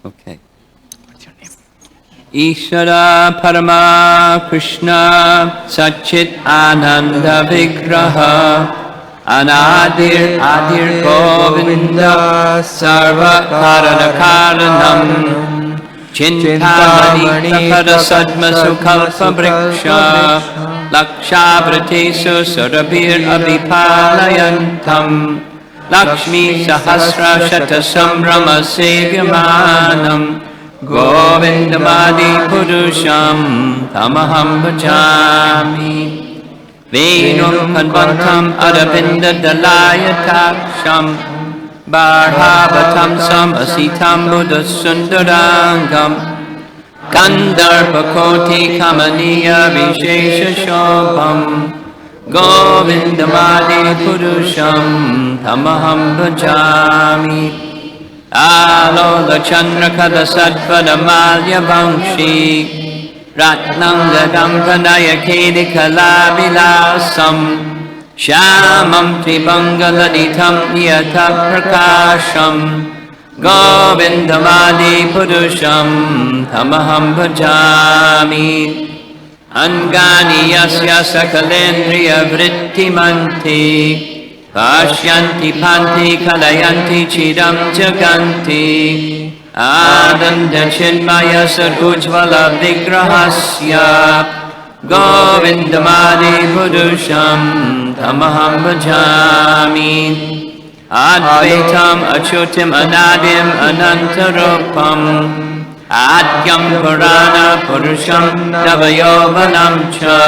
Okay. What's your name? Ishvara Parama Krishna Satchit Ananda Vigraha Anadir Adir Govinda Sarva Karana Karanam Chintamani Takara Sadma Sukalpa Briksha Lakshavritesu Surabhir Abhipalayantam Lakshmi Sahasra Shata Samrama Sevyamanam Govindamadi Purusham Tamaham Bhajami Venum Padvantam Aravinda Dalayataksham Bharhavatam Sam Asitam Buddha Sundarangam Gandharvakoti Kamaniya Vishesha Shobham Govindamadi Purusham Tamaham Bhajami Alola Chandrakada Sadvada Malya Vamshi Ratnanga Dampanaya Kedi Kalavilasam Shamam Tribangaladitam Yata Prakasham Govindamadi Purusham Tamaham Bhajami Angani Yasya Sakalendriya Vrittimanti Pashyanti Panti Kalayanti Chidam Jaganti Adanda Chinmaya Sargujvala Vigrahasya Govindamadi Purusham Tamaham Bhajami Advaitam Achutim Anadim Anantarupam Adyam Purana Purusham Navayovanam Cha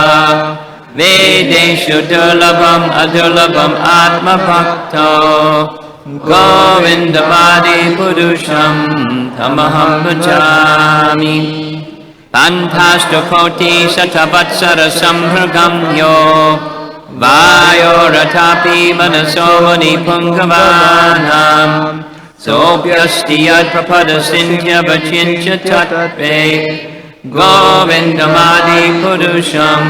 Vedeshu Durlabam Adurlabam Atma Bhakto Govindamadi Purusham Tamaham Bhajami Pantashtakoti Satavatsara Sambhagamyo Vayo Ratapi Manasomani Pungavanam Sopyastiyat Prapada Sindhya Vachincha Tatve Govindamadi Purusham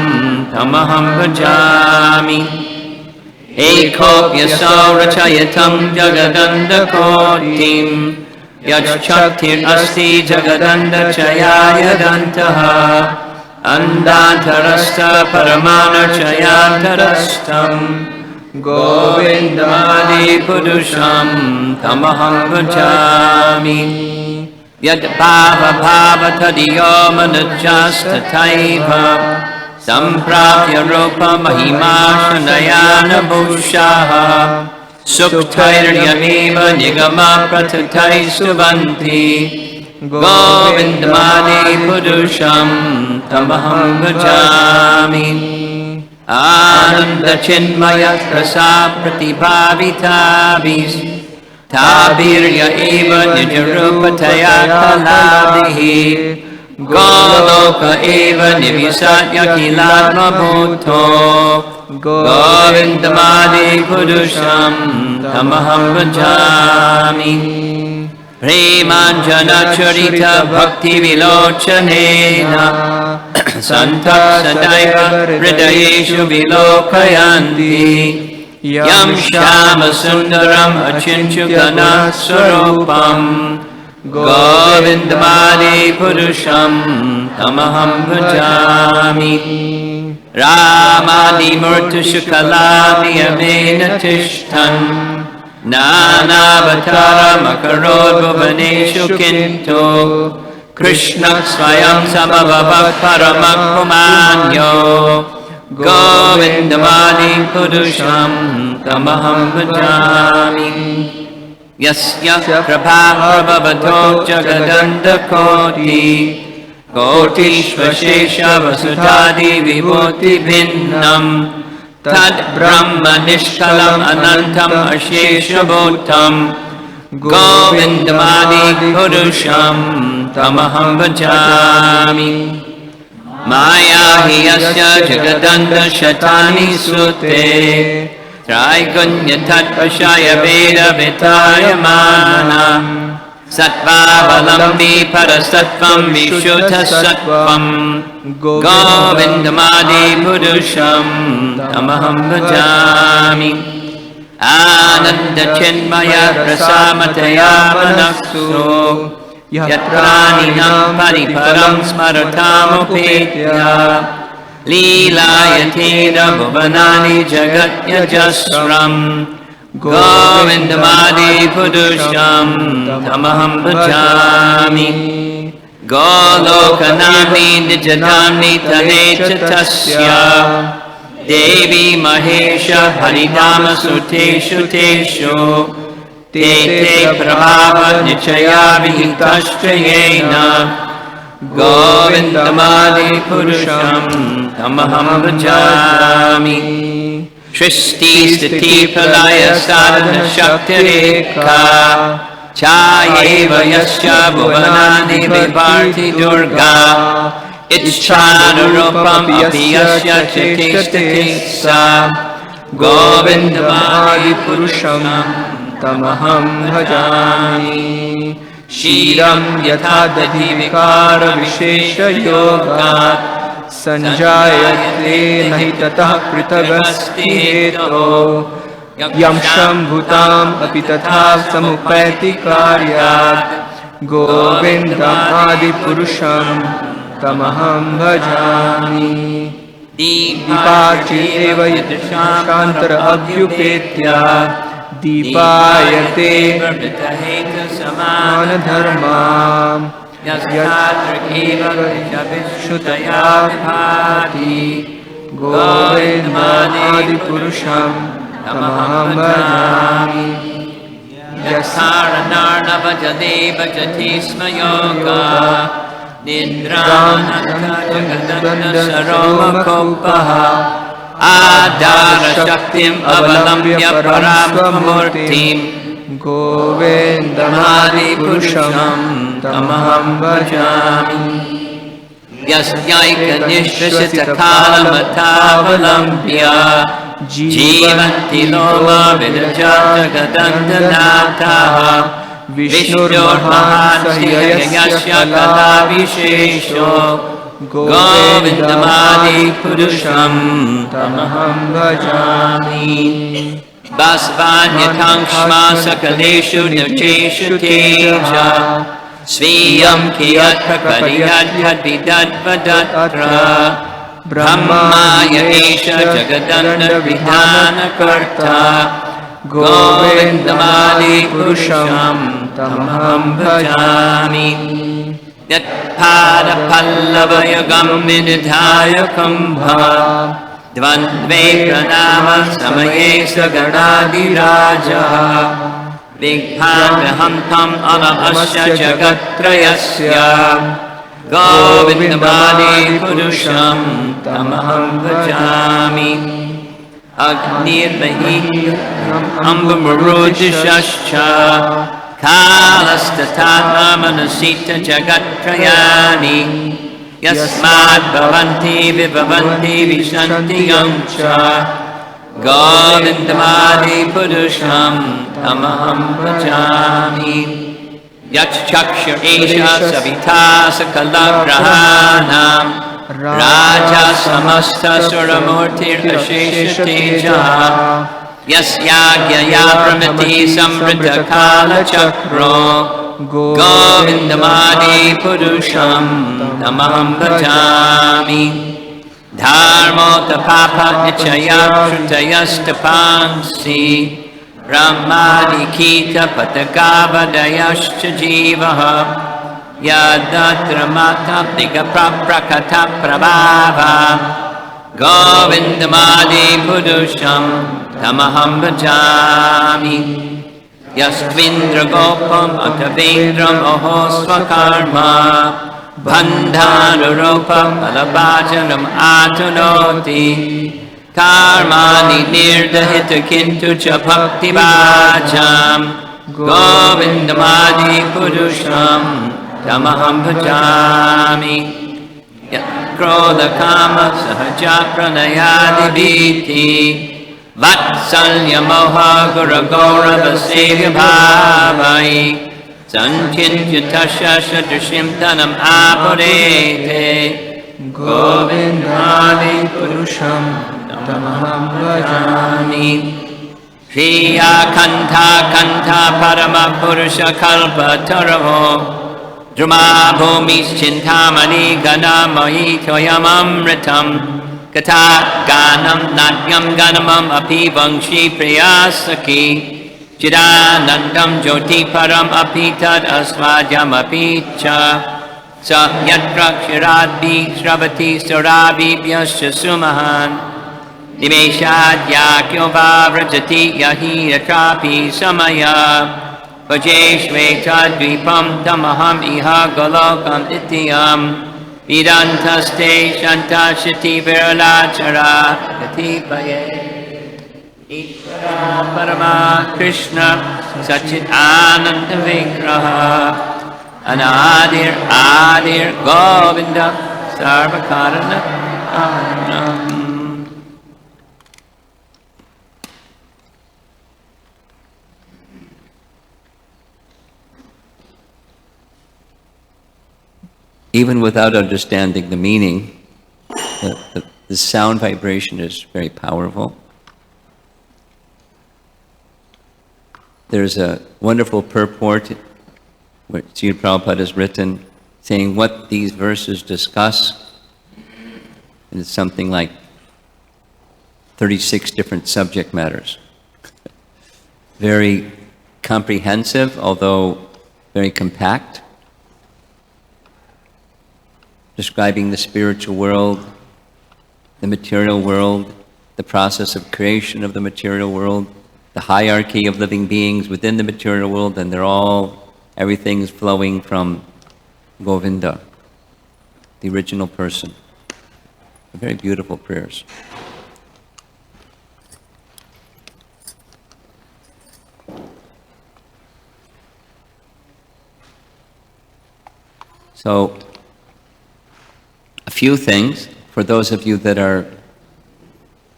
Tamaham Bhajami Ekopya Saurachayatam Jagadanda Kotim Yachaktir Asti Jagadanda Chayaya Dantaha Andantarasta Paramana Chayantarastam Govindamadi Purusham Tamaham Bhajami Yad Bhava Bhava Tadiyo Manajasta Taiva Samprapya Rupa Mahima Shanayana Bhushaha Suktairya Nigama Pratatai Suvanti Govindamadi Purusham Tamaham Bhajami Ananda Chinmaya Prasa Pratibhavitavis Tabirya Eva Nijarupataya Kalabihi Goloka Eva Nivisatya Kilatma Bhutto Govindamadi Purusham Tamaham Bhajami Premanjana Charita Bhakti Vilochanena Santak Sadaiva Hridayeshu Vilokayanti Yam Shama Sundaram Achinchukana Swarupam Govindamadi Purusham Tamaham Bhajami Ramani Murtu Shukalani Amena Tishtan Nanavatara Makarod Bhuvaneshu Kinto Krishna Swayam Samabhavak Paramak Pumanyo Govindamadi Purusham Tamaham Bhajami Yasya Prabha Prabhavato Jagadanda Koti Kotishvashesha Vasutadi Vibhuti Bhinnam Tad Brahma Nishkalam Anantam Ashesha Bhutam Govindamadi Purusham Tamaham Bhajami Maya Hiyasya Jagadanda Shatani Sute Traigunya Tatpashaya Veda Vitayamana Sattva-valambi parasattvam vishuddha sattvam Govindamadi Purusham Tamaham Bhajami Ananda Chinmaya Prasamataya Manaksu Yatraninam pariparam smaratamupetya Leelayatena bhuvanani jagatyajasram Govindamadi purusham tamaham bhajami Golokanami nijadamni tanecha tasya Devi Mahesha Haridama Suteshu Teshu Te Prabhava Nichaya Vihitashrayena Govindamadi Purusham Tamaham Bhajami Shristi Sthiti Pralaya Sadhana Shaktireka Chayeva Yasya Bhuvanani Vivarti Durga Ichchanarupam apiyasya chitistitisa Govindamadi Purusham Tamaham Bhajami Shiram yatha dadhi vikara vishesha yoga Sanjayate nahi tatah pritavasti heto Yam shambhutam api tatha samupati karyat Govindam adi purusham Tamaham bhajami Deepachi eva yadashantara abhyupetya Deepayate samana dharmam Yasadra eva vishnutaya bhati Govindamadi purusham Tamaham bhajami Yasaranarnava jadeva jatisma yoga Nidranatha saroma kopaha Adara shaktim avalambya paramurtim Govindamadi purusham tamaham bhajami Yasyaika nishrasita kalamathavalambya Jivanti loma vidajata gadandanataha Vishnurmahansiyasya kala vishesho Govindamadi purusham tamaham bhajami Basvanyatangshma sakaleshu nircheshu teja Sviyam kiyat prakariyat hadvidad vadatra Brahmaya esha jagadanda vidhana karta Govindamadi purusham tamaham bhajami Yat pada pallavayagam vinidhaya kumbha Dvandve pranama samaye saganadi raja Vighanaham tam amasya jagatrayasya Govindamadi purusham tamaham bhajami Agnirvahi ambamurudishascha Kalastatana manasita jagatrayani Yasmad bhavanti vibhavanti vishanti yamcha Govindamadi purusham tamaham bhajami Yachchakshur esha savita sakalagrahanam Raja samasta suramurtir ashesha teja Yasyagya pramati samvrita kala chakro Govindamadi purusham tamaham bhajami Dharmota papa nichaya shrutayastapangsi Brahmadikita patagavadayascha jivaha Yadatra matapnika praprakata prabhava Govindamadi purusham tamaham bhajami Yastvindra gopam akavendram oho swakarma Bandhanurupam alabhajanam atunoti Karmani nirdahita kintu cha bhakti bhajam Govindamadi purusham tamaham bhajami Krodha kama sahaja pranayadi viti Vatsalya moha gura gaurava sevya bhavai Sanchintya tasya sadrishim tanam apurete Govindamadi purusham tamaham bhajami Shriya kantha kantha parama purusha kalpa taravo Druma bhumis chintamani ganamahi toyamamritam Kata ganam natyam ganamam api vangshi priyasaki Chidanandam jyoti param api tad asvajam api cha Sa yatra kshiradbi shravati sarabi vyasya sumahan Nimeshad yakyo vavrajati yahi yatrapi samaya Vajeshveta dvipam tamaham iha golokam ityam Vidantaste shantashiti viralachara gatipaye Ishvara parama Krishna sachit ananda vigraha Anadir adir govinda sarvakarana anam. Even without understanding the meaning, the sound vibration is very powerful. There's a wonderful purport which Srila Prabhupada has written saying what these verses discuss, and it's something like 36 different subject matters. Very comprehensive, although very compact. Describing the spiritual world, the material world, the process of creation of the material world, the hierarchy of living beings within the material world, and everything is flowing from Govinda, the original person. Very beautiful prayers. So, a few things for those of you that are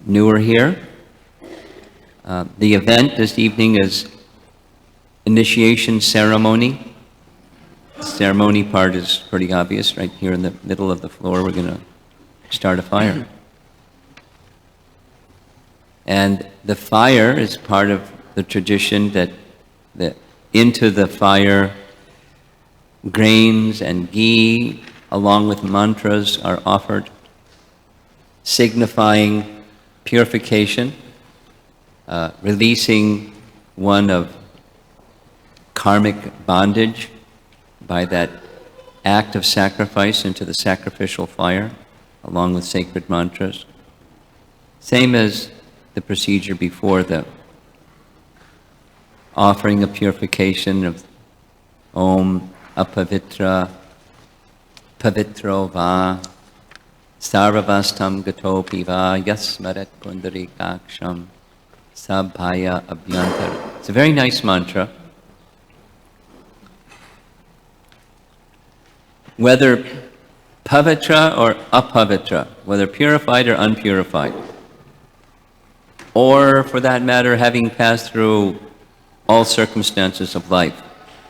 newer here. The event this evening is initiation ceremony. The ceremony part is pretty obvious. Right here in the middle of the floor, we're going to start a fire. And the fire is part of the tradition that into the fire, grains and ghee, along with mantras, are offered, signifying purification, releasing one of karmic bondage by that act of sacrifice into the sacrificial fire, along with sacred mantras. Same as the procedure before, the offering of purification of Om Apavitra Pavitro Va Sarvavastam Gatopi Va Yasmaret Pundarikaksham Sabhaya Abhyantara. It's a very nice mantra. Whether pavitra or apavitra, whether purified or unpurified, or for that matter, having passed through all circumstances of life,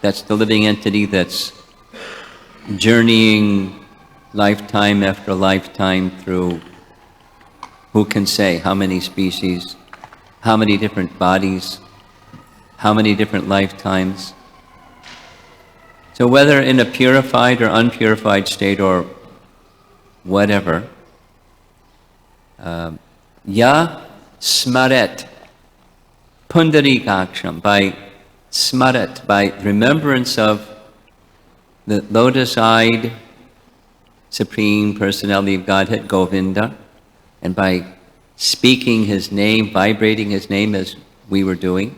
that's the living entity that's journeying lifetime after lifetime through, who can say how many species, how many different bodies, how many different lifetimes. So whether in a purified or unpurified state or whatever, ya smaret pundarikaksham, by smaret, by remembrance of the lotus-eyed Supreme Personality of Godhead, Govinda, and by speaking his name, vibrating his name as we were doing,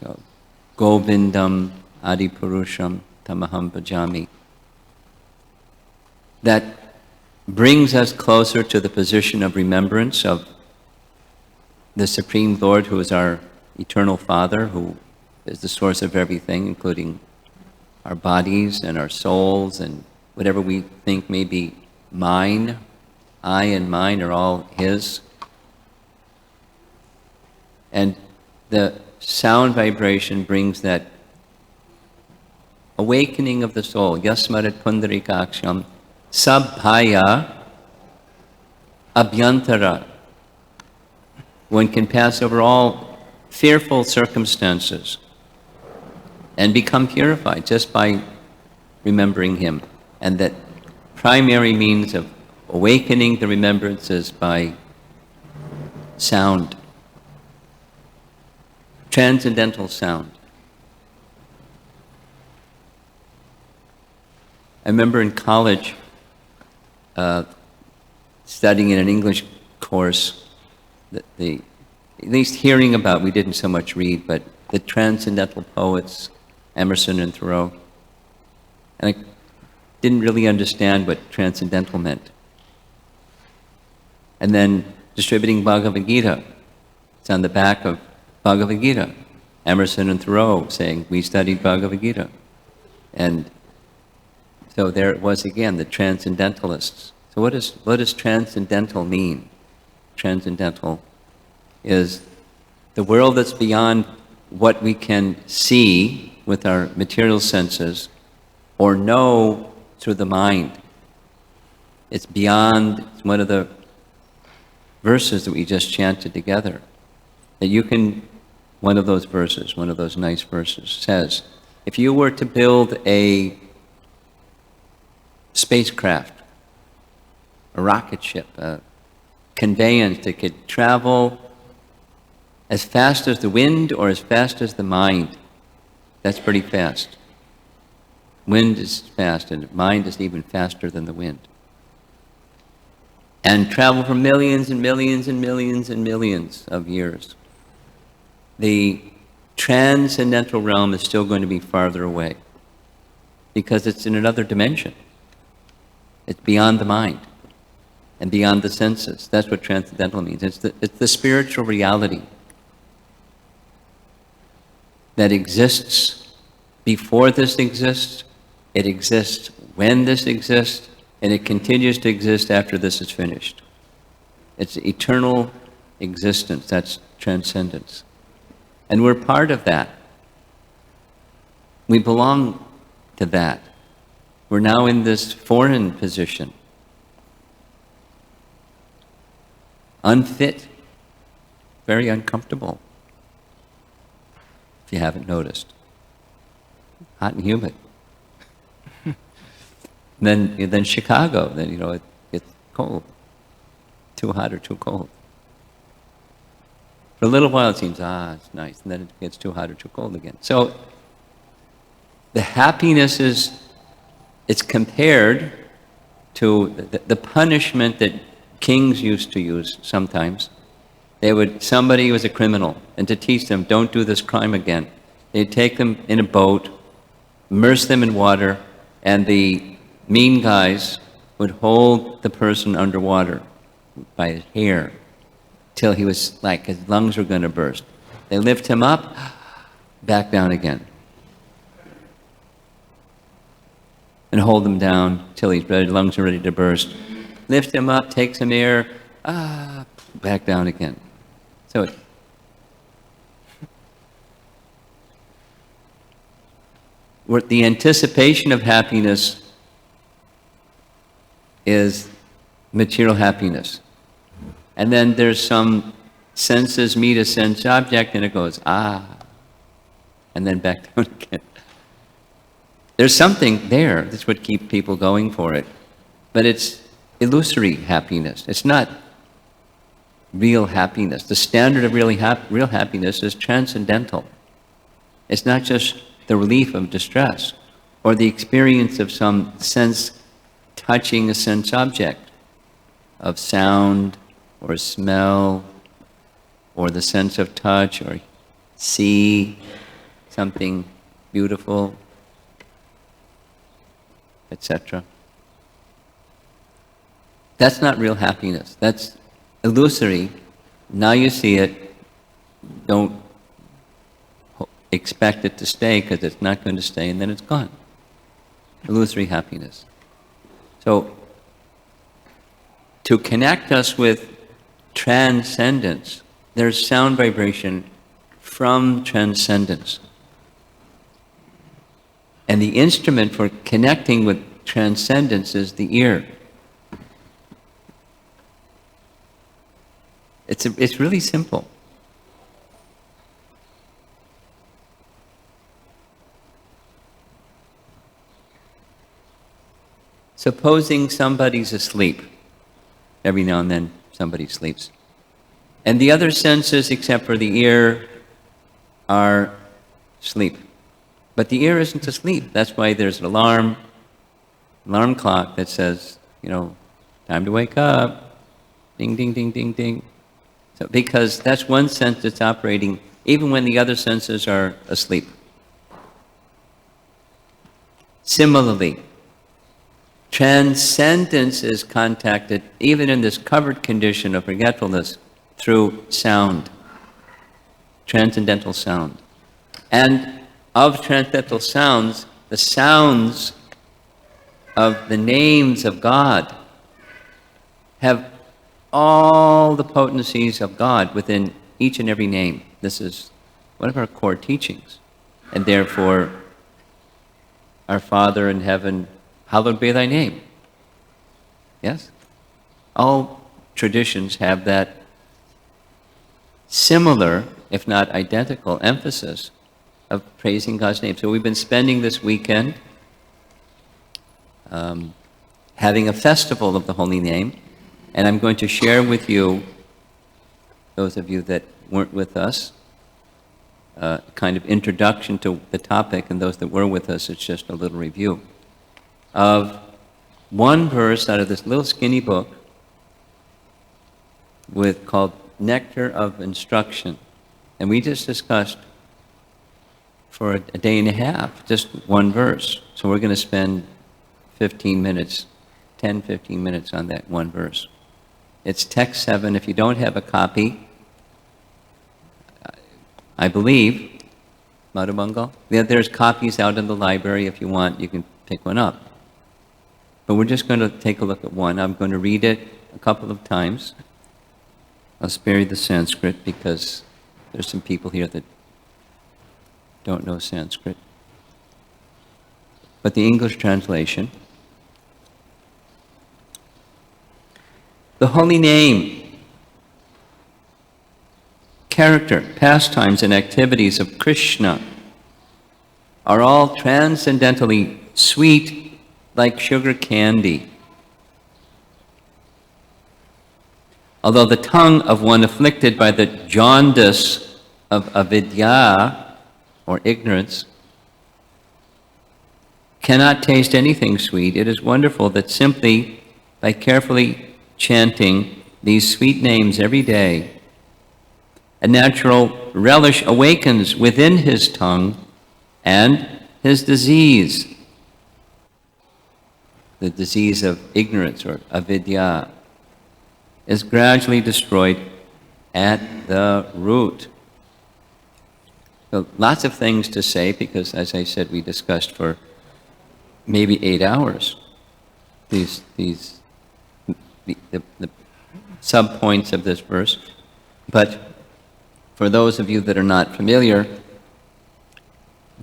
so, Govindam Adipurusham Tamaham Bhajami, that brings us closer to the position of remembrance of the Supreme Lord, who is our eternal Father, who is the source of everything, including our bodies and our souls and whatever we think may be mine. I and mine are all His. And the sound vibration brings that awakening of the soul. Yasmarat pundarikaksham sabhaya abhyantara. One can pass over all fearful circumstances and become purified just by remembering him. And that primary means of awakening the remembrance is by sound, transcendental sound. I remember in college studying in an English course, at least hearing about, we didn't so much read, but the transcendental poets, Emerson and Thoreau. And I didn't really understand what transcendental meant. And then distributing Bhagavad Gita. It's on the back of Bhagavad Gita. Emerson and Thoreau saying, we studied Bhagavad Gita. And so there it was again, the transcendentalists. So what does transcendental mean? Transcendental is the world that's beyond what we can see with our material senses or know through the mind. It's beyond, it's one of the verses that we just chanted together. That you can, one of those verses, one of those nice verses says, if you were to build a spacecraft, a rocket ship, a conveyance that could travel as fast as the wind or as fast as the mind, that's pretty fast. Wind is fast, and mind is even faster than the wind. And travel for millions and millions and millions and millions of years. The transcendental realm is still going to be farther away because it's in another dimension. It's beyond the mind and beyond the senses. That's what transcendental means. It's the spiritual reality that exists before this exists, it exists when this exists, and it continues to exist after this is finished. It's eternal existence. That's transcendence. And we're part of that. We belong to that. We're now in this foreign position. Unfit, very uncomfortable, if you haven't noticed. Hot and humid. Then Chicago, then it gets cold. Too hot or too cold. For a little while it seems, it's nice, and then it gets too hot or too cold again. So the happiness it's compared to the punishment that kings used to use sometimes. Somebody was a criminal, and to teach them, don't do this crime again, they'd take them in a boat, immerse them in water, and the mean guys would hold the person underwater by his hair till he was like, his lungs were going to burst. They lift him up, back down again. And hold him down till his lungs are ready to burst. Lift him up, take some air, back down again. So the anticipation of happiness is material happiness. And then there's some senses meet a sense object and it goes, and then back down again. There's something there. That's what keeps people going for it. But it's illusory happiness. It's not real happiness. The standard of real happiness is transcendental. It's not just the relief of distress or the experience of some sense touching a sense object of sound or smell or the sense of touch or see something beautiful, etc. That's not real happiness. That's illusory. Now you see it. Don't expect it to stay because it's not going to stay and then it's gone. Illusory happiness. So, to connect us with transcendence, there's sound vibration from transcendence. And the instrument for connecting with transcendence is the ear. It's really simple. Supposing somebody's asleep. Every now and then somebody sleeps. And the other senses, except for the ear, are asleep. But the ear isn't asleep. That's why there's an alarm clock that says, time to wake up. Ding, ding, ding, ding, ding. So, because that's one sense that's operating even when the other senses are asleep. Similarly, transcendence is contacted, even in this covered condition of forgetfulness, through sound, transcendental sound. And of transcendental sounds, the sounds of the names of God have all the potencies of God within each and every name. This is one of our core teachings. And therefore, our Father in heaven, hallowed be thy name. Yes? All traditions have that similar, if not identical, emphasis of praising God's name. So we've been spending this weekend having a festival of the Holy Name, and I'm going to share with you, those of you that weren't with us, kind of introduction to the topic, and those that were with us, it's just a little review, of one verse out of this little skinny book called Nectar of Instruction. And we just discussed for a day and a half, just one verse. So we're going to spend 15 minutes on that one verse. It's text 7. If you don't have a copy, I believe, Madhubangal, there's copies out in the library. If you want, you can pick one up. But we're just going to take a look at one. I'm going to read it a couple of times. I'll spare you the Sanskrit because there's some people here that don't know Sanskrit. But the English translation. The holy name, character, pastimes, and activities of Krishna are all transcendentally sweet like sugar candy. Although the tongue of one afflicted by the jaundice of avidya, or ignorance, cannot taste anything sweet, it is wonderful that simply by carefully chanting these sweet names every day, a natural relish awakens within his tongue, and his disease, the disease of ignorance or avidya, is gradually destroyed at the root. So lots of things to say because, as I said, we discussed for maybe 8 hours the sub-points of this verse. But for those of you that are not familiar,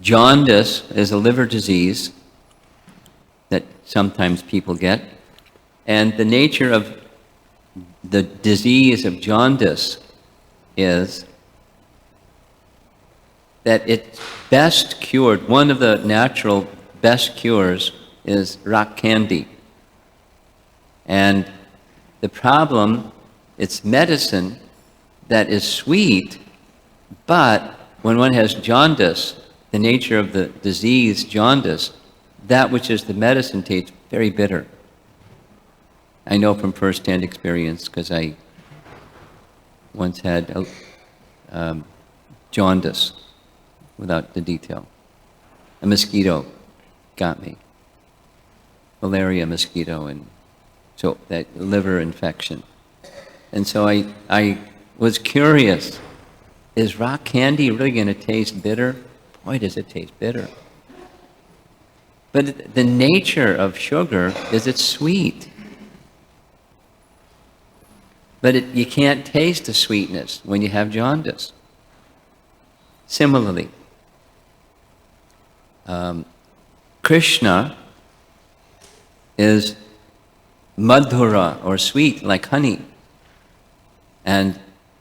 jaundice is a liver disease that sometimes people get, and the nature of the disease of jaundice is that it's best cured. One of the natural best cures is rock candy. And the problem, it's medicine that is sweet, but when one has jaundice, the nature of the disease, jaundice, that which is the medicine tastes very bitter. I know from first-hand experience because I once had jaundice without the detail. A mosquito got me, malaria mosquito, and so that liver infection. And so I was curious, is rock candy really going to taste bitter? Boy, does it taste bitter. But the nature of sugar is it's sweet. But you can't taste the sweetness when you have jaundice. Similarly, Krishna is madhura, or sweet, like honey. And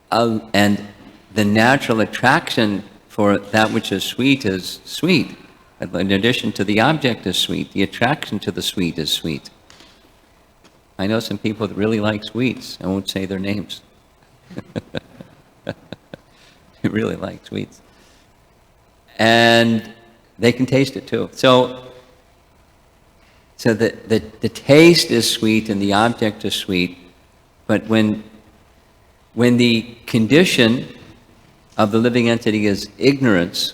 the natural attraction for that which is sweet is sweet. In addition to the object is sweet, the attraction to the sweet is sweet. I know some people that really like sweets. I won't say their names. They really like sweets. And they can taste it too. So the taste is sweet and the object is sweet, but when the condition of the living entity is ignorance,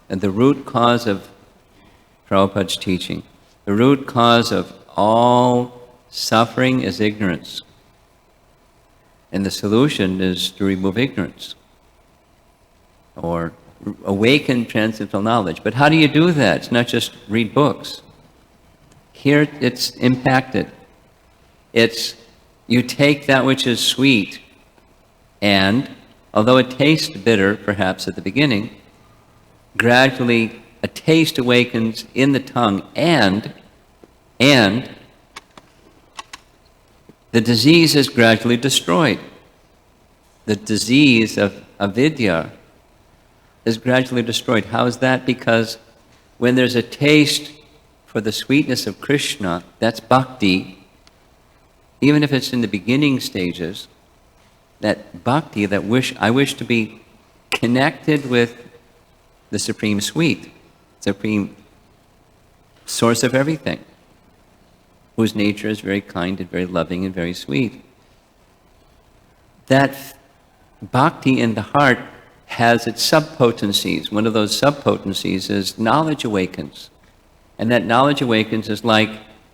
and the root cause of Prabhupada's teaching, the root cause of all suffering is ignorance. And the solution is to remove ignorance, or awaken transcendental knowledge. But how do you do that? It's not just read books. Here it's impacted. It's, you take that which is sweet, and although it tastes bitter perhaps at the beginning, gradually a taste awakens in the tongue, and the disease is gradually destroyed. The disease of avidya is gradually destroyed. How is that? Because when there's a taste for the sweetness of Krishna, that's bhakti, even if it's in the beginning stages, that bhakti, I wish to be connected with the supreme sweet, supreme source of everything, whose nature is very kind and very loving and very sweet. That bhakti in the heart has its subpotencies. One of those subpotencies is knowledge awakens. And that knowledge awakens is like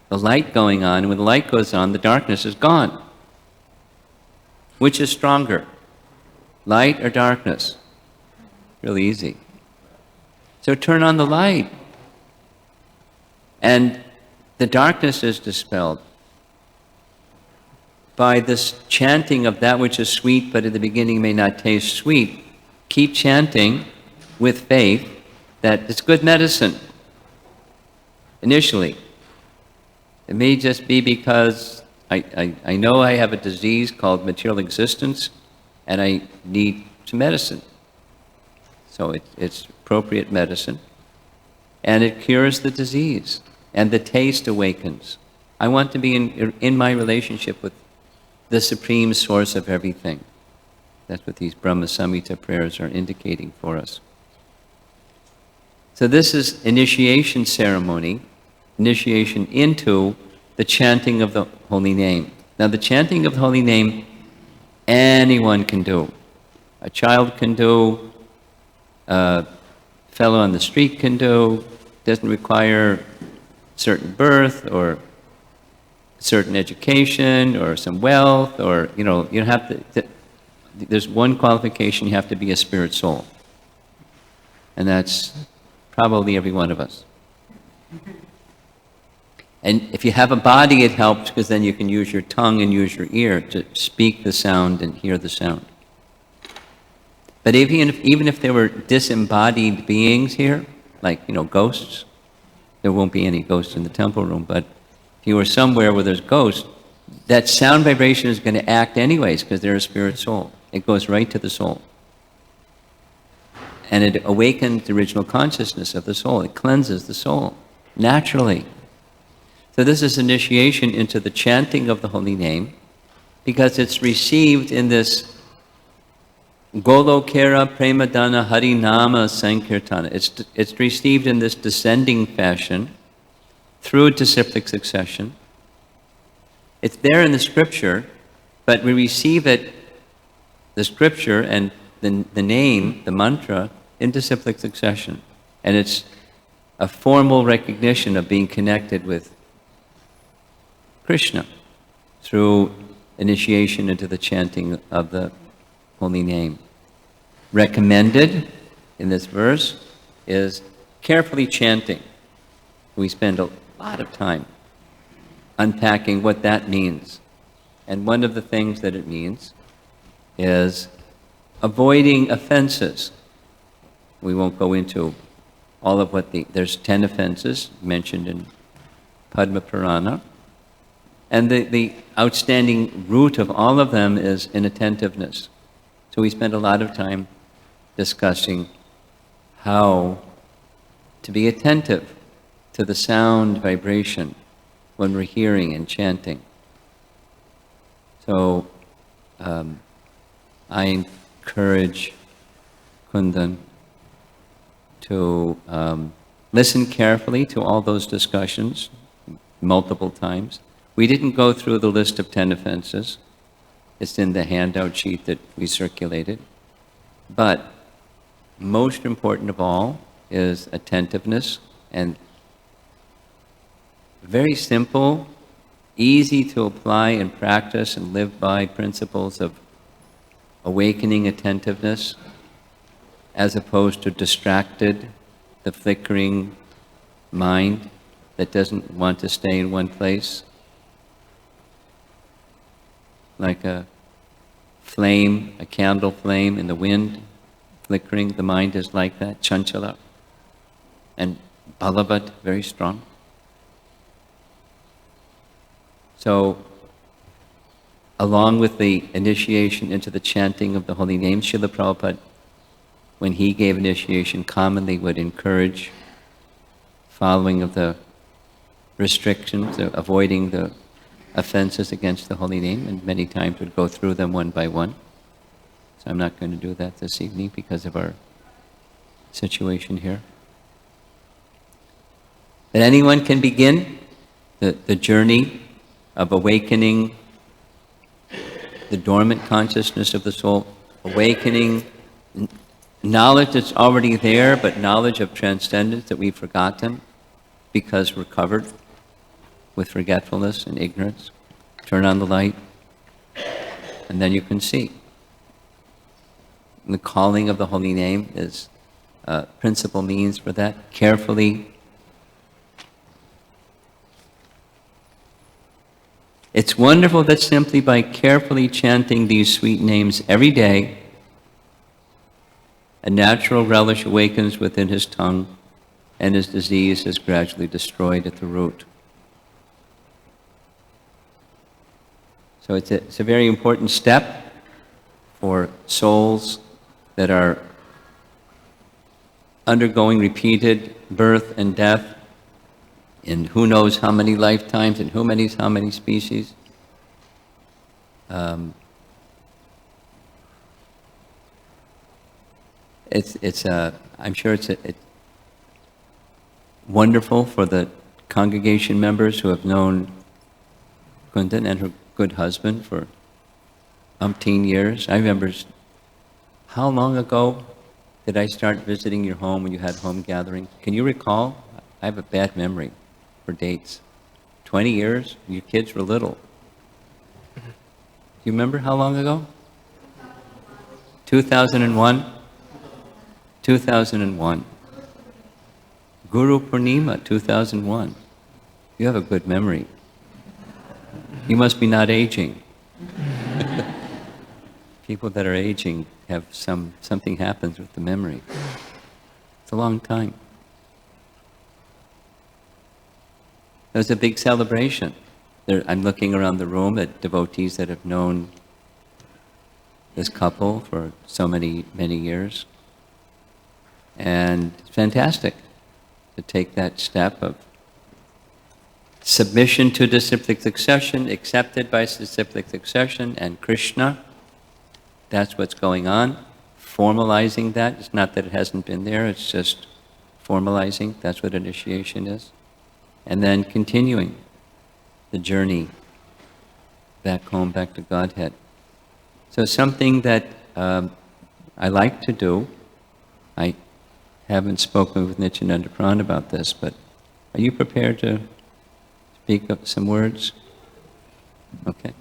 the light going on. And when the light goes on, the darkness is gone. Which is stronger, light or darkness? Really easy. So turn on the light. And the darkness is dispelled by this chanting of that which is sweet, but in the beginning may not taste sweet. Keep chanting with faith that it's good medicine. Initially, it may just be because I know I have a disease called material existence, and I need some medicine. So it's appropriate medicine, and it cures the disease, and the taste awakens. I want to be in my relationship with the supreme source of everything. That's what these Brahma Samhita prayers are indicating for us. So this is initiation ceremony, initiation into the chanting of the holy name. Now the chanting of the holy name, anyone can do. A child can do, a fellow on the street can do, doesn't require certain birth or certain education or some wealth, or, you don't have to, there's one qualification: you have to be a spirit soul. And that's probably every one of us. And if you have a body, it helps, because then you can use your tongue and use your ear to speak the sound and hear the sound. But even if there were disembodied beings here, like, ghosts, there won't be any ghosts in the temple room, but if you were somewhere where there's ghosts, that sound vibration is going to act anyways, because they're a spirit soul. It goes right to the soul. And it awakens the original consciousness of the soul. It cleanses the soul, naturally. So this is initiation into the chanting of the holy name, because it's received in this Golokera Premadana Harinama Sankirtana. It's received in this descending fashion through disciplic succession. It's there in the scripture, but we receive it, the scripture and the name, the mantra, in disciplic succession. And it's a formal recognition of being connected with Krishna through initiation into the chanting of the holy name. Recommended in this verse is carefully chanting. We spend a lot of time unpacking what that means. And one of the things that it means is avoiding offenses. We won't go into all of what there's 10 offenses mentioned in Padma Purana. And the outstanding root of all of them is inattentiveness. So we spend a lot of time discussing how to be attentive to the sound vibration when we're hearing and chanting. So I encourage Kundan to listen carefully to all those discussions multiple times. We didn't go through the list of 10 offenses. It's in the handout sheet that we circulated. But most important of all is attentiveness, and very simple, easy to apply and practice and live by principles of awakening attentiveness as opposed to distracted, the flickering mind that doesn't want to stay in one place. Like a flame, a candle flame in the wind, flickering, the mind is like that, chanchala. And balavat, very strong. So, along with the initiation into the chanting of the holy name, Srila Prabhupada, when he gave initiation, commonly would encourage following of the restrictions, avoiding the offenses against the holy name, and many times would go through them one by one. So I'm not going to do that this evening because of our situation here. But anyone can begin the journey of awakening the dormant consciousness of the soul, awakening knowledge that's already there, but knowledge of transcendence that we've forgotten because we're covered with forgetfulness and ignorance. Turn on the light, and then you can see. And the calling of the holy name is principal means for that. Carefully. It's wonderful that simply by carefully chanting these sweet names every day, a natural relish awakens within his tongue, and his disease is gradually destroyed at the root. So it's a very important step for souls that are undergoing repeated birth and death in who knows how many lifetimes and how many species. I'm sure it's wonderful for the congregation members who have known Kundan and her good husband for umpteen years. I remember, how long ago did I start visiting your home when you had home gatherings? Can you recall? I have a bad memory for dates. 20 years? Your kids were little. Do you remember how long ago? 2001? 2001. Guru Purnima, 2001. You have a good memory. You must be not aging. People that are aging have something happens with the memory. It's a long time. It was a big celebration. I'm looking around the room at devotees that have known this couple for so many years. And it's fantastic to take that step of submission to disciplic succession, accepted by disciplic succession, and Krishna. That's what's going on. Formalizing that. It's not that it hasn't been there, it's just formalizing. That's what initiation is. And then continuing the journey back home, back to Godhead. So something that I like to do, I haven't spoken with Nityananda Pran about this, but are you prepared to speak up some words? Okay.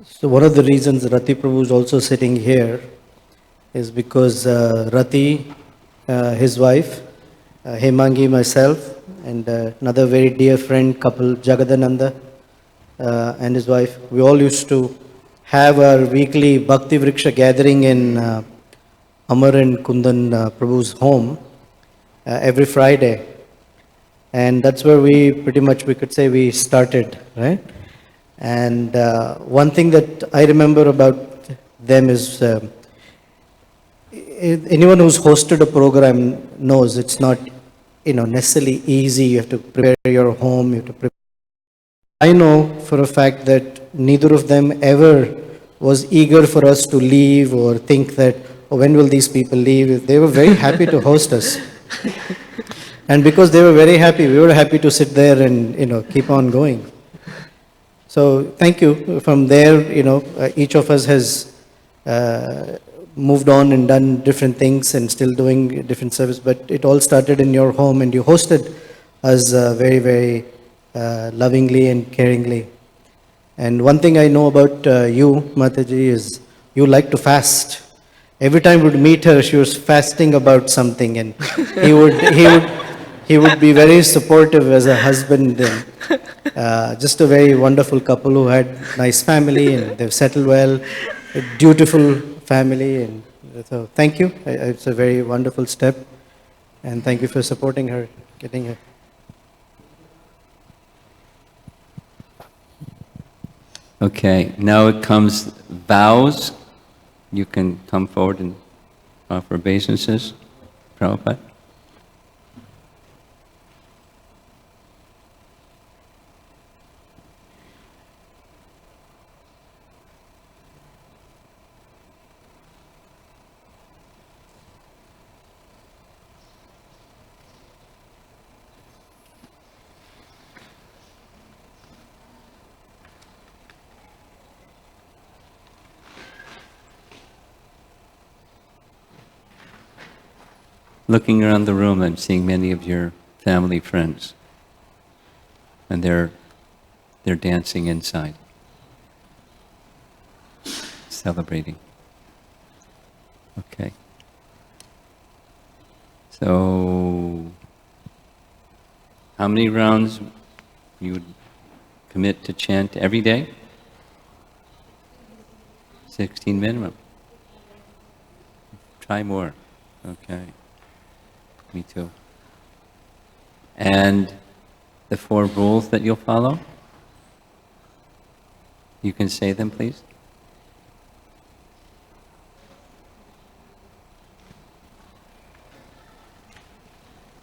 So one of the reasons Rati Prabhu is also sitting here is because Rati, his wife, Hemangi, myself, and another very dear friend couple, Jagadananda, and his wife, we all used to have our weekly Bhakti Vriksha gathering in Amar and Kundan Prabhu's home every Friday. And that's where we pretty much, we could say, we started, right? And one thing that I remember about them is anyone who's hosted a program knows it's not, necessarily easy. You have to prepare your home, you have to prepare. I know for a fact that neither of them ever was eager for us to leave or think that, oh, when will these people leave? They were very happy to host us. And because they were very happy, we were happy to sit there and, keep on going. So thank you. From there, each of us has moved on and done different things and still doing different service. But it all started in your home, and you hosted us very, very lovingly and caringly. And one thing I know about you, Mataji, is you like to fast. Every time we would meet her, she was fasting about something, and he would be very supportive as a husband. And, just a very wonderful couple who had nice family and they've settled well, a dutiful family. And so thank you. It's a very wonderful step, and thank you for supporting her, getting her. Okay, now it comes vows. You can come forward and offer obeisances. Prabhupada. Looking around the room, I'm seeing many of your family friends, and they're dancing inside, celebrating. Okay. So, how many rounds you would commit to chant every day? 16 minimum. Try more. Okay. Me too. And the 4 rules that you'll follow? You can say them, please.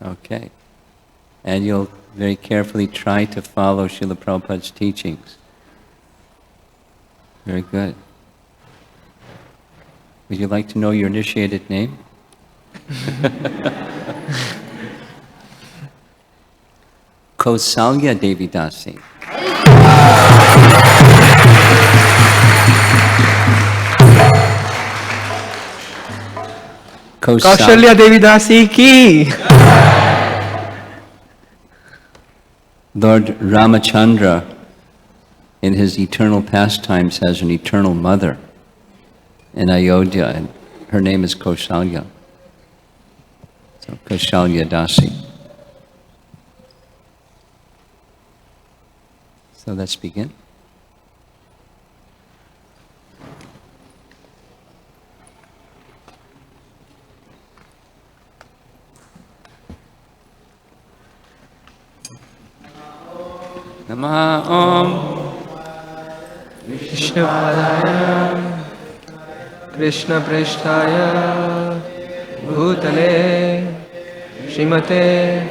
Okay. And you'll very carefully try to follow Srila Prabhupada's teachings. Very good. Would you like to know your initiated name? Kausalya Devi Dasi. Kausalya Devi Dasi ki. Lord Ramachandra, in his eternal pastimes, has an eternal mother in Ayodhya, and her name is Kausalya. So Kausalya Dasi. So let's begin. Namaha Om Vishnupadaya Krishna Prishtaya Bhutale Srimate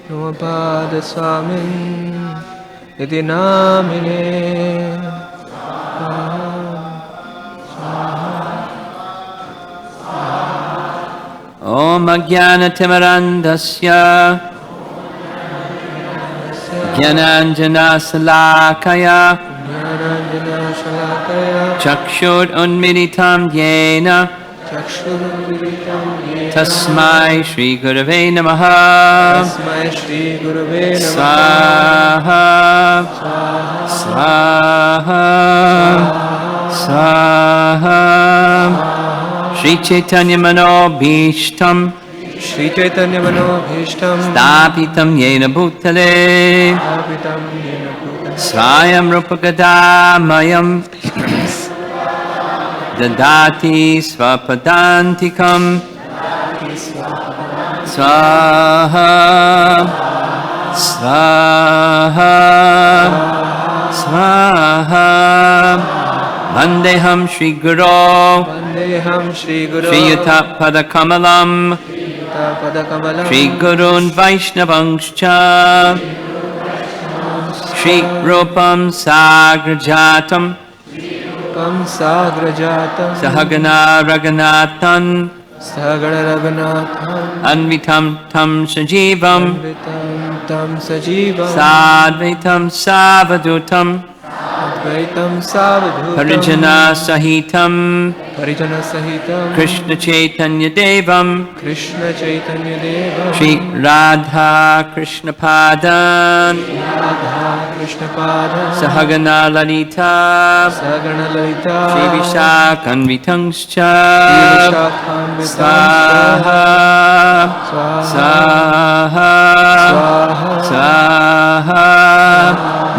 Romapada Swami Iti Namine Om Ajnana Timarandasya Jnananjana Salakaya Chakshur Unmilitam Yena Tasmai Shri Gurave Namaha Swaha Swaha Swaha Shri Chaitanya Mano Bhishtam Shri Chaitanya Manobhishtam Stapitam Yena Bhutale Swayam Rupagadāmayam Dadati Svapadantikam Swaha Swaha Swaha Vandeham Shri Guru Vandeham Shri Guru Shri Yuta Pada Kamalam Padakamalam Shri Gurun Vaishnavangscha Shri Rupam Sagrajatam Pam Sagrajatam Sahagana Raganathan Sagara Raghunathan Anvitam Tam Sajivam Vitam Tam Sajivam Sadvaitam Savadutam Advaitam Savadhutam Parijana Sahitam Parijana Sahitam Krishna Chaitanya Devam Krishna Chaitanya Devam Shri Radha Krishna Padan Radha Krishna Pada Sahagana Lalita Sagana Lalita Shri Vishakhanvitangscha Vishakhan Swaha Swaha Swaha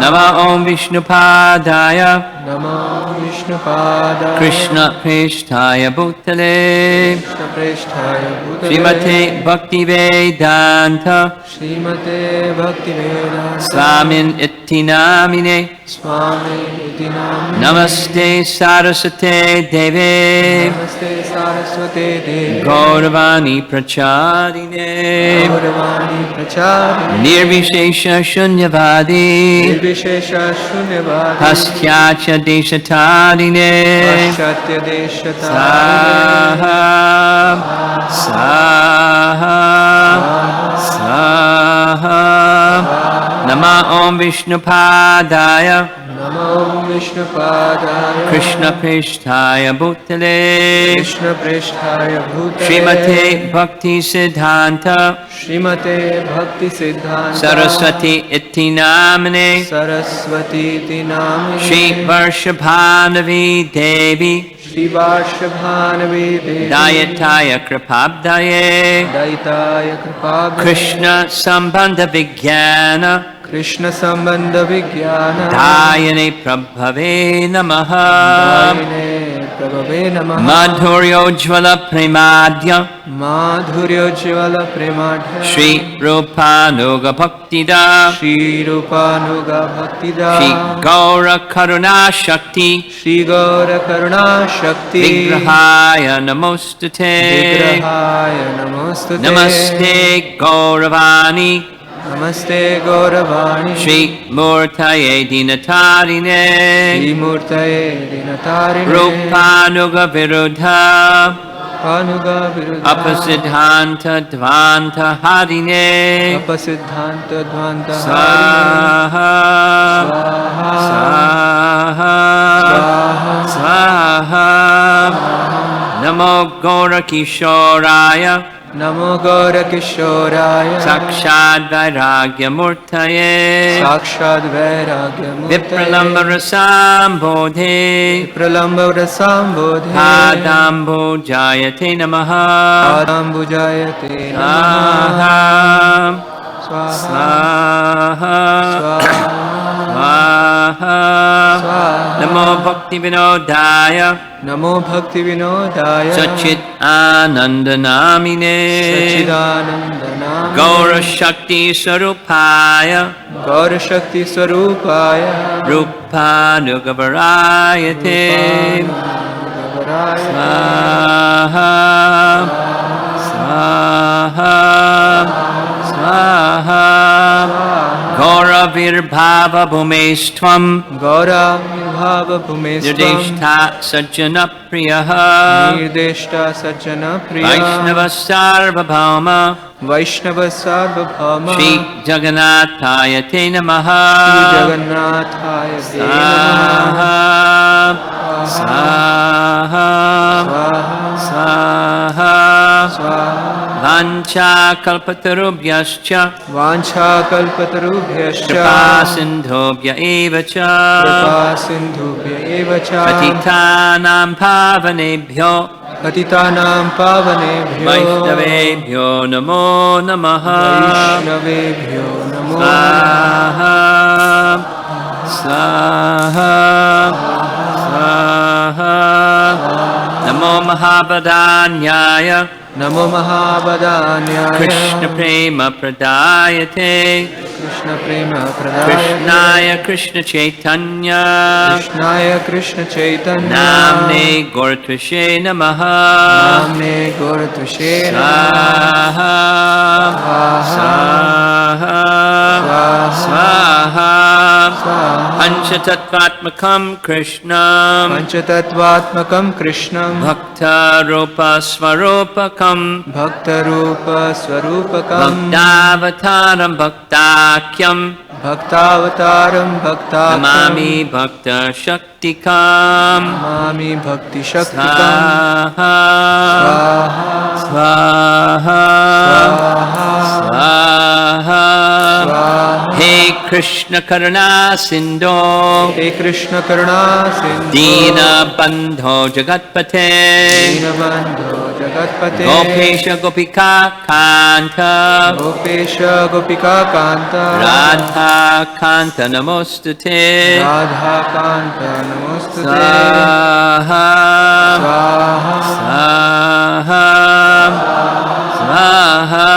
Nama Om Vishnu Padaya Namo Vishnu Pada Krishna Preshtaya Bhutale Krishna Preshtaya Bhutale Srimate Bhakti Vedanta Srimate Bhakti Vedanta Swamin Ittinamine Swami Iti Namine Namaste Saraswate Deve Namaste Saraswate Devi Gauravani Pracharine Gauravani Prachari Nirvishesha Shunyavadi Nirvishesha Shunyavadi Paschatya Deshatarine Paschatya Deshatari Saha Saha Saha Nama Om Vishnu Padaya Namo Vishnu Padaya Krishna Preshtaya Bhutale Krishna Preshtaya Bhutale Srimate Bhakti Siddhanta Srimate Bhakti Siddhanta Saraswati Ittinamane Saraswati Iti Namine Shri Varshabhanavi Devi Shri Varshabhanavi Devi Dayataya Kripabdaye Daitaya Kripabhaya Krishna Sambandha Vijnana Krishna Sambandha Vijnana Dayane Prabhave Namaha Dayane Prabhave Namaha Madhuryo Jvala Premadya Madhurya Jvala Premadhya Shri Rupanuga Bhaktida Shri Rupanuga Bhaktida Shri Gaura Karuna Shakti Shri Gaura Karuna Shakti Vigrahaya Namostate Vigrahaya Namostate Namaste Gauravani Namaste Gauravani Shri Murtaye Dinatarine Shri Murtaye Dinatarine Rupanuga Virudha Anuga Viruddha Apasiddhanta Dvanta Harine Apasiddhanta Dvanta Swaha Swaha Swaha Namo Gaura Kishoraya Namo Gaura Kishoraya Sakshad Vairagya Murtaye Sakshad Vairagya Murtaye Vipralambara Sambodhe Pralambara Sambodhe Padambo Jayate Namaha Padambujayate Namaha Swaha Swaha Swaha Namo Bhakti Vinodaya Namo Bhakti Vinodaya Sachit Ananda Namine Sachidananda Namine Gaura Shakti Sarupaya Gaura Shakti Swarupaya Rupanuga Varayate Swaha Swaha Swaha Gaura Virbhava Bhumestvam Gaura Bhava Bhumestvam Nirdeshta Sajjana Priyaha Nirdeshta Sajjana Priya Vaishnava Sarvabhauma Vaishnava Sarvabhauma Shri Jagannathaya Te Shri Namaha Jagannathaya Te Namaha Saha Saha Saha Vancha Kalpatarubhyascha Vancha Kalpatarubhyascha Kripa Sindhobhya Evacha Kripa Sindhubhya Evacha Patitanam Pavanebhyo Patitanam Pavanebhyo Vaishnavebhyo Namo Namaha Vaishnavebhyo Namo Saha Saha Saha Namo Mahabhadanyaya Namo Mahabodhanyaya Krishna Prema Pradayate Krishna Prema Pradaya Krishnaya Krishna Chaitanya Krishnaya Krishna Chaitanya Namne Gauratvashe Namaha Namne Gauratvashe Swaha Swaha Swaha Panchatattvatmakam Krishnam Panchatattvatmakam Krishnam Bhakta Rupa Swarupakam Bhakta Rupa Swarupakam Bhaktavataram Bhaktakyam Bhaktavataram Bhaktakyam Namami Bhakta Shaktikam Namami Bhakti Shaktikam Swaha Swaha Swaha Swaha Hey Krishna Karuna Sindho Hey Krishna Karuna Sindhu Dina Bandho Jagatpate Dinabandho Jagatpate Gopesha Gopika Kanta Gopesha Gopika Kanta Radha Kanta Namostute Radha Kanta Namostute Swaha Swaha Swaha Swaha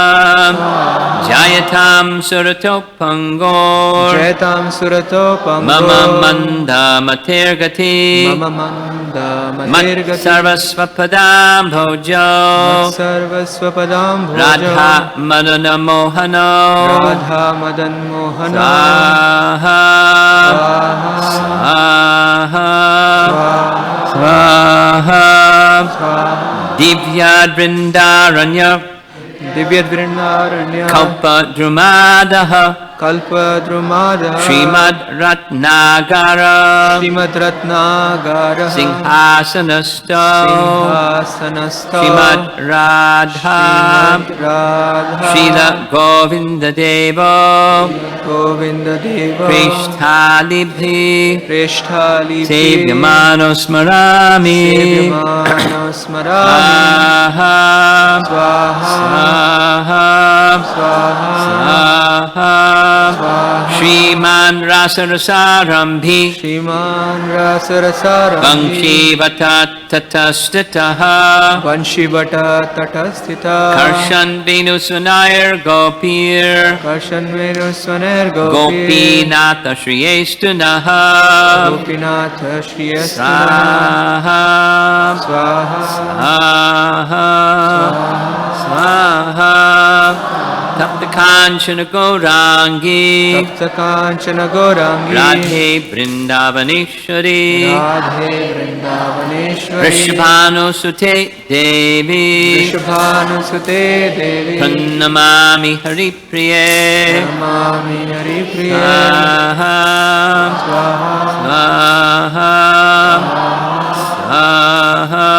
Jayatam Suratopangor Jaitam Surato Pango Mama Manda Matirgati Mama Manda Mat Matirgati Sarvasvapadam Bhojo Sarvasvapadam Bhojo Radha Madana Mohano Radha Madan Mohana Swaha Swaha Swaha Divya Vrindaranya Divyad Vrindaranya Kalpa Drumadaha Kalpa Drumada Srimad Ratnagara Srimad Ratnagara Singhasanasto Singhasanasto Srimad Radha Srimad Radha Srila Govinda Devo Govinda Deva Prishtalibhi Preshthali Sevyamano Smarami Sevyamano Smarami Swaha Swaha Swaha Swaha Swaha Shriman Rasarasarambhi Shriman Rasarasarambhi Vangshi Vatat Tatastitaha Vanshi Bhatta Tatastita Karshan Venu Sunayar Gopir Karshan Venu Swaner Gopinatha Shriyestunaha Gopinatha Shriyastuna Swaha Swaha Swaha Swaha Tapta Kanchana Gaurangi Tapta Kanchana Gaurangi Radhe Vrindavaneshwari Radhe Vrindavaneshwari Vrishabhanu Sute Devi Vrishabhanu Sute Devi Pranamami Hari Priye Namami Hari Priya Swaha Swaha Swaha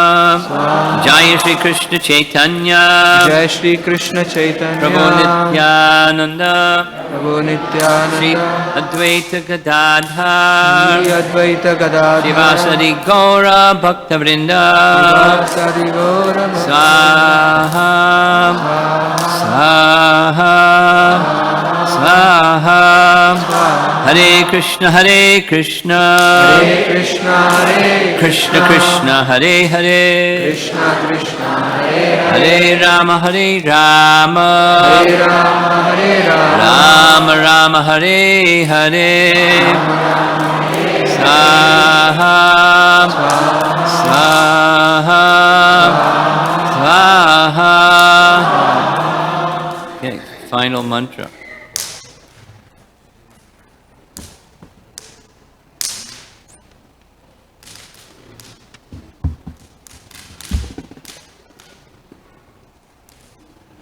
Swaha Jai Shri Krishna Chaitanya Jai Shri Krishna Chaitanya Prabhu Nityananda Prabhu Shri Nityananda Advaita Gadadhar Shri Advaita Gadadhar Shivasari Gaura Bhakta Vrinda Sari Gaura Swaha Swaha Swaha Hare Krishna Hare Krishna Hare Krishna Hare Krishna Krishna Hare Hare Krishna Krishna Hare Hare Hare Rama Hare Rama Hare Rama Hare Rama Rama Rama Hare Hare Swaha Swaha Swaha. Okay, final mantra.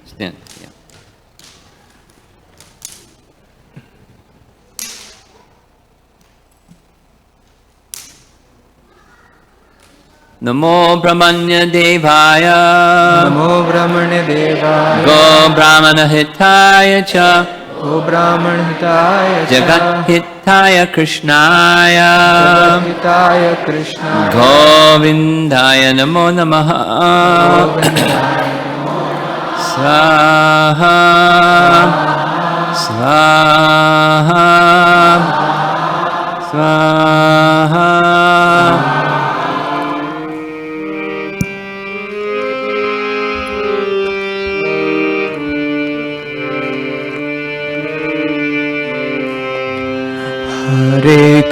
Stand. Yeah. Namo Brahmanya Devaya Namo Brahmane Devaya Go Brahmana Hitaya Cha O Brahman Hitaya Jagat Hitaya Krishnaya Hitaya Krishna Govindaya Namo Namaha Swaha Swaha Swaha.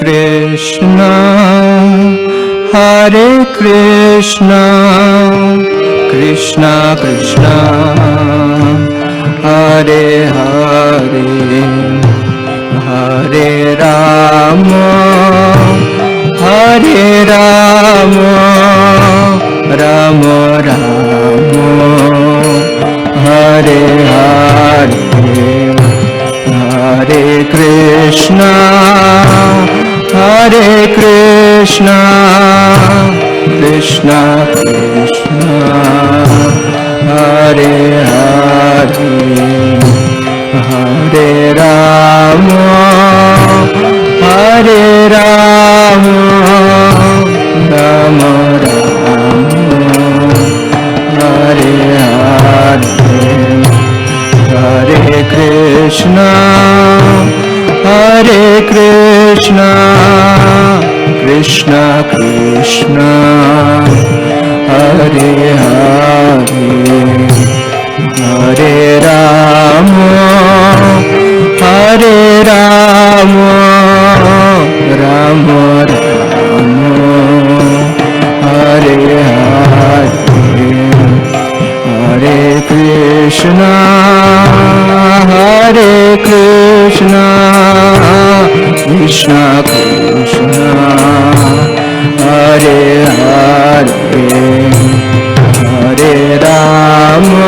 Krishna, Hare Krishna, Krishna Krishna, Hare Hare, Hare Rama, Hare Rama, Rama Rama, Hare Hare, Hare Krishna, Hare Krishna, Krishna Krishna, Hare Hare, Hare Rama, Hare Rama, Rama Rama, Hare Hare, Hare Krishna, Hare Krishna, Krishna Krishna, Hare Hare, Hare Rama, Hare Rama, Rama Rama, Hare Hare, Hare Krishna, Hare Krishna, Krishna Krishna, Hare Hare, Hare Rama,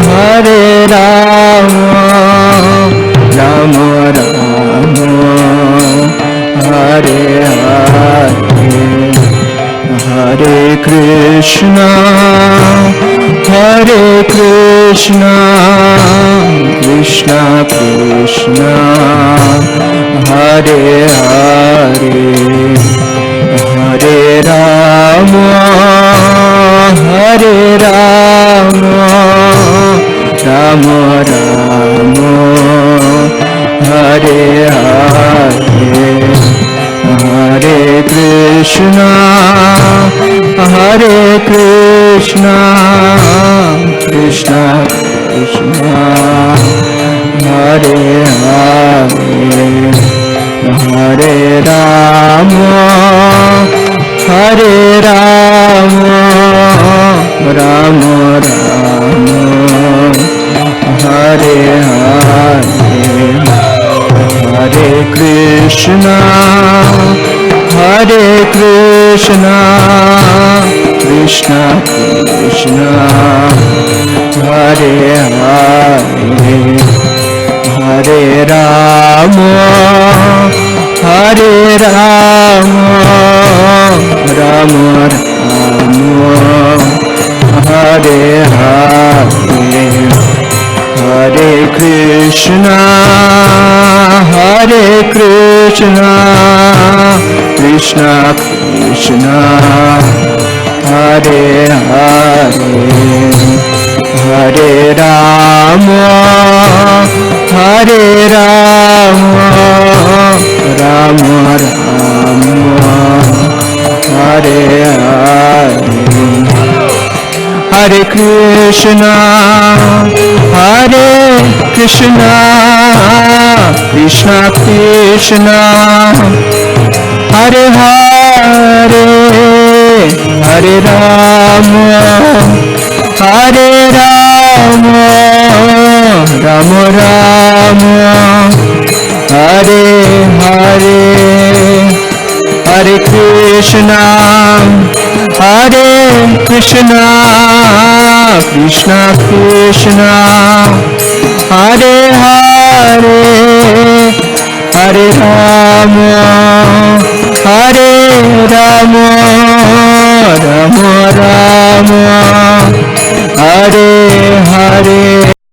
Hare Rama, Rama Rama, Hare Hare, Hare Krishna, Hare Krishna, Krishna Krishna, Hare Hare, Hare Rama, Hare Rama, Rama Rama, Hare Hare, Hare Krishna, Hare Krishna, Krishna Krishna, Hare Hare, Hare Rama, Hare Rama, Rama Rama, Hare Hare, Hare Krishna, Hare Krishna, Krishna Krishna, Hare Hare, Hare Rama, Hare Rama, Rama Rama, Hare Hare, Hare Krishna, Hare Krishna, Krishna Krishna, Hare Hare, Hare Rama, Hare Rama, Rama Rama, Hare Hare, Hare Krishna, Hare Krishna, Krishna Krishna, Hare Hare, Hare Rama, Hare Rama, Rama Rama, Hare Hare, Hare Krishna, Hare Krishna, Krishna Krishna, Hare Hare, Hare Rama, Hare Rama,